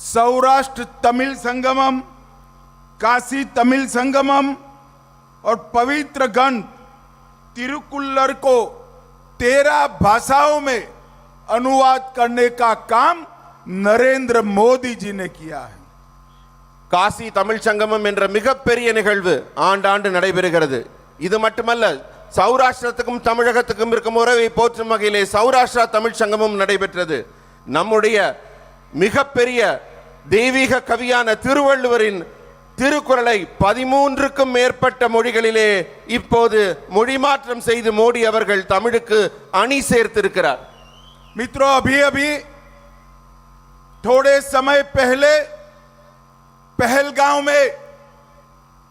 सौराष्ट्र तमिल संगमम, काशी तमिल संगमम और पवित्र ग्रंथ तिरुकुल्लर को 13 भाषाओं में अनुवाद करने का काम नरेंद्र मोदी जी ने किया है. காசி தமிழ் சங்கமம் என்ற மிகப்பெரிய நிகழ்வு ஆண்டாண்டு நடைபெறுகிறது. இது மட்டுமல்ல, சௌராஷ்டிரத்துக்கும் தமிழகத்துக்கும் இருக்கும் உறவை போற்றும் வகையிலே சௌராஷ்டிரா தமிழ் சங்கமம் நடைபெற்றது. நம்முடைய மிகப்பெரிய தெய்வீக கவியான திருவள்ளுவரின் திருக்குறளை 13க்கும் மேற்பட்ட மொழிகளிலே இப்போது மொழி மாற்றம் செய்து மோடி அவர்கள் தமிழுக்கு அணி சேர்த்திருக்கிறார். मित्रों, अभी थोड़े समय पहले पहलगांव में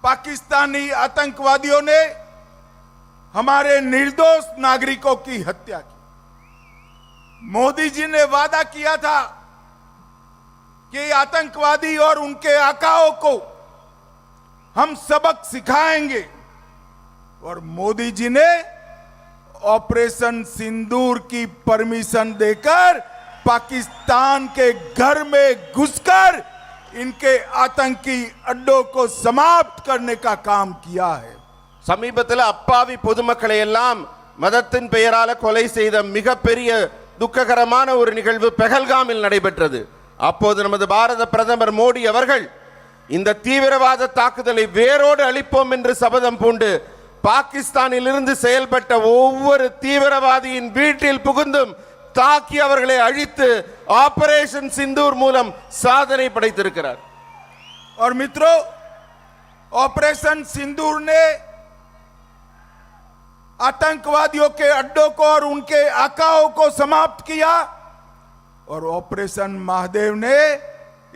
पाकिस्तानी आतंकवादियों ने हमारे निर्दोष नागरिकों की हत्या की. मोदी जी ने वादा किया था कि आतंकवादी और उनके आकाओं को हम सबक सिखाएंगे, और मोदी जी ने ऑपरेशन सिंदूर की परमिशन देकर पाकिस्तान के घर में घुसकर इनके आतंकी अड्डों को समाप्त करने का काम किया है. சமீபத்தில் அப்பாவி பொதுமக்களை எல்லாம் மதத்தின் பெயரால கொலை செய்த மிகப்பெரிய துக்ககரமான ஒரு நிகழ்வு பெஹல்காமில் நடைபெற்றது. அப்போது நமது பாரத பிரதமர் மோடி அவர்கள் இந்த தீவிரவாத தாக்குதலை வேரோடு அழிப்போம் என்று சபதம் பூண்டு பாகிஸ்தானில் இருந்து செயல்பட்ட ஒவ்வொரு தீவிரவாதியின் வீட்டில் புகுந்தும் தாக்கி அவர்களை அழித்து ஆபரேஷன் சிந்தூர் மூலம் சாதனை படைத்திருக்கிறார். और मित्रों, ऑपरेशन सिंदूर ने आतंकवादियों के अड्डों को और उनके आकाओं को समाप्त किया, और ऑपरेशन महादेव ने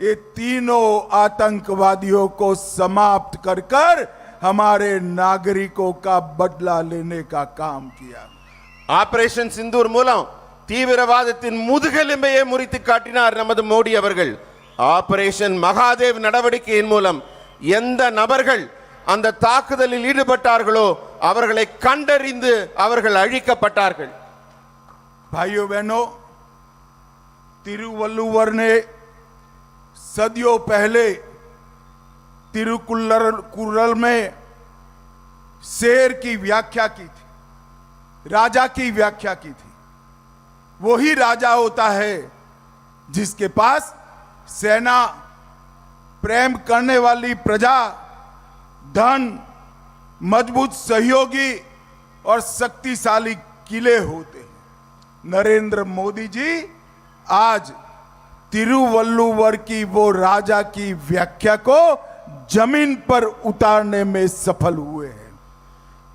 ये तीनों आतंकवादियों को समाप्त कर कर हमारे नागरिकों का बदला लेने का काम किया. ஆபரேஷன் சிந்தூர் மூலம் தீவிரவாதத்தின் முதுகெலும்பையே முறித்து காட்டினார் நமது மோடி அவர்கள். ஆபரேஷன் மகாதேவ் நடவடிக்கையின் மூலம் எந்த நபர்கள் அந்த தாக்குதலில் ஈடுபட்டார்களோ அவர்களை கண்டறிந்து அவர்கள் अழிக்கப்பட்டார்கள். भाइयों बहनों, तिरुवल्लुवर ने सदियों पहले तिरुकुल्लर में शेर की व्याख्या की थी, राजा की व्याख्या की थी. वही राजा होता है जिसके पास सेना, प्रेम करने वाली प्रजा, धन, मजबूत सहयोगी और शक्तिशाली किले होते हैं. नरेंद्र मोदी जी आज तिरुवल्लुवर की वो राजा की व्याख्या को जमीन पर उतारने में सफल हुए हैं.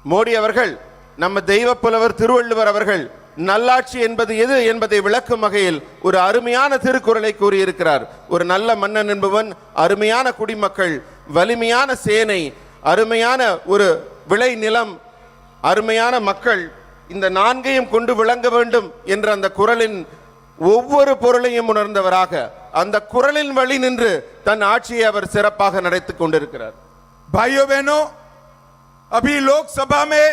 மோடி அவர்கள் நம்ம தெய்வ புலவர் திருவள்ளுவர் அவர்கள் நல்லாட்சி என்பது எது என்பதை விளக்கும் வகையில் ஒரு அருமையான திருக்குறளை கூறியிருக்கிறார். ஒரு நல்ல மன்னன் என்பவன் அருமையான குடிமக்கள், வலிமையான சேனை, அருமையான ஒரு விளை நிலம், அருமையான மக்கள், இந்த நான்கையும் கொண்டு விளங்க வேண்டும் என்ற அந்த குறளின் ஒவ்வொரு பொருளையும் உணர்ந்தவராக அந்த குறளின் வழி நின்று தன் ஆட்சியை அவர் சிறப்பாக நடத்திக் கொண்டிருக்கிறார். भाइयों बहनों, अभी लोकसभा में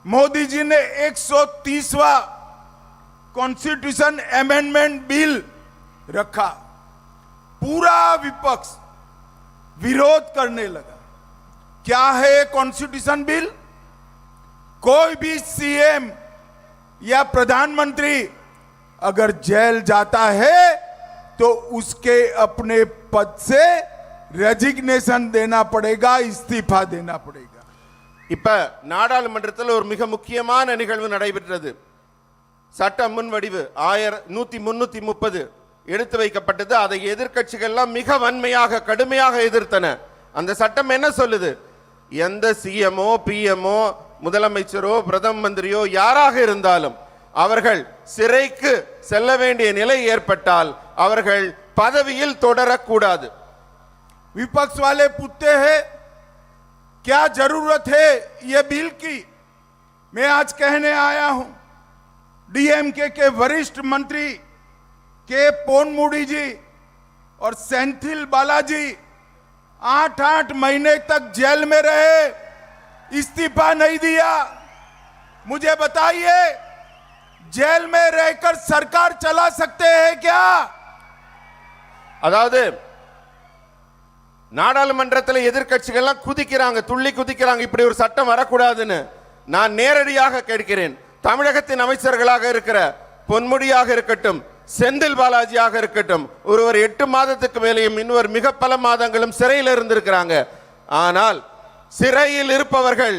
मोदी जी ने 130वां कॉन्स्टिट्यूशन अमेंडमेंट बिल रखा. पूरा विपक्ष विरोध करने लगा. क्या है कॉन्स्टिट्यूशन बिल? कोई भी सीएम या प्रधानमंत्री अगर जेल जाता है तो उसके अपने पद से रेजिग्नेशन देना पड़ेगा, इस्तीफा देना पड़ेगा. இப்ப நாடாளுமன்றத்தில் ஒரு மிக முக்கியமான நிகழ்வு நடைபெற்றது. சட்ட முன்வடிவு 1330 எடுத்து வைக்கப்பட்டது. அதை எதிர்க்கட்சிகள் எல்லாம் மிக வன்மையாக கடுமையாக எதிர்த்தன. அந்த சட்டம் என்ன சொல்லுது? எந்த சிஎம்ஓ, பிஎம்ஓ, முதலமைச்சரோ, பிரதம மந்திரியோ யாராக இருந்தாலும் அவர்கள் சிறைக்கு செல்ல வேண்டிய நிலை ஏற்பட்டால் அவர்கள் பதவியில் தொடரக்கூடாது. विपक्ष वाले पूछते हैं क्या जरूरत है ये बिल की? मैं आज कहने आया हूं, डीएमके के वरिष्ठ मंत्री के पोनमुडी जी और सेंथिल बालाजी 8-8 महीने तक जेल में रहे, इस्तीफा नहीं दिया. मुझे बताइए, जेल में रहकर सरकार चला सकते हैं क्या? அதாவது நாடாளுமன்றத்தில் எதிர்க்கட்சிகள்லாம் குதிக்கிறாங்க, துள்ளி குதிக்கிறாங்க, இப்படி ஒரு சட்டம் வரக்கூடாதுன்னு. நான் நேரடியாக கேட்கிறேன், தமிழகத்தின் அமைச்சர்களாக இருக்கிற பொன்முடியாக இருக்கட்டும், செந்தில் பாலாஜியாக இருக்கட்டும், ஒருவர் 8 மாதத்துக்கு மேலேயும் இன்னொரு மிக பல மாதங்களும் சிறையில் இருந்திருக்கிறாங்க. ஆனால் சிறையில் இருப்பவர்கள்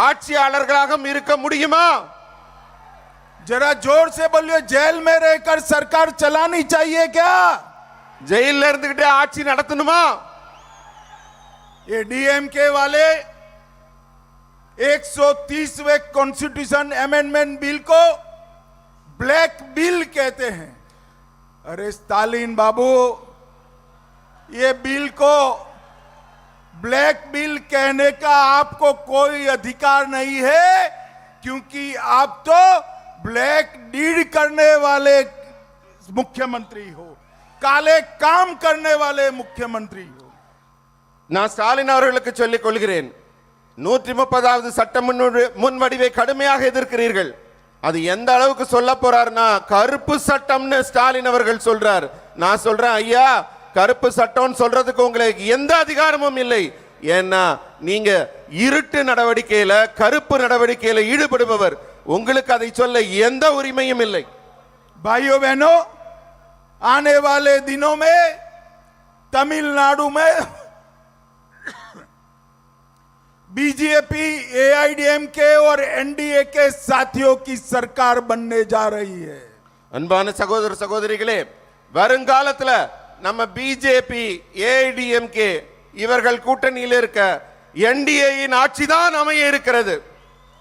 ஆட்சியாளர்களாக இருக்க முடியுமா? जरा जोर से बोलिए, जेल में रहकर सरकार चलानी चाहिए क्या? ஜெயில இருந்துகிட்டே ஆட்சி நடத்தணுமா? ये डीएमके वाले 130वें कॉन्स्टिट्यूशन अमेंडमेंट बिल को ब्लैक बिल कहते हैं। अरे स्टालिन बाबू, ये बिल को ब्लैक बिल कहने का आपको कोई अधिकार नहीं है, क्योंकि आप तो ब्लैक डीड करने वाले मुख्यमंत्री हो, काले काम करने वाले मुख्यमंत्री हो। நான் ஸ்டாலின் அவர்களுக்கு சொல்லிக் கொள்கிறேன், 130வது சட்ட முன்வடிவை கடுமையாக எதிர்க்கிறீர்கள். அது எந்த அளவுக்கு சொல்ல போறாருன்னா, கருப்பு சட்டம்னு ஸ்டாலின் அவர்கள் சொல்றார். நான் சொல்றேன், ஐயா, கருப்பு சட்டம் சொல்றதுக்கு உங்களுக்கு எந்த அதிகாரமும் இல்லை. ஏன்னா நீங்க இருட்டு நடவடிக்கையில, கருப்பு நடவடிக்கையில ஈடுபடுபவர், உங்களுக்கு அதை சொல்ல எந்த உரிமையும் இல்லை. भाइयों बहनों, आने वाले दिनों में तमिलनाडु में बीजेपी, एआईडीएमके और एनडीए के साथियों की सरकार बनने जा रही है। அன்பான சகோதர சகோதரிகளே, வருங்காலத்துல நம்ம பிஜேபி, ஏஐடிஎம்கே இவர்கள் கூட்டணியில் இருக்க என்டிஏயின் ஆட்சி தான் அமைய இருக்கிறது.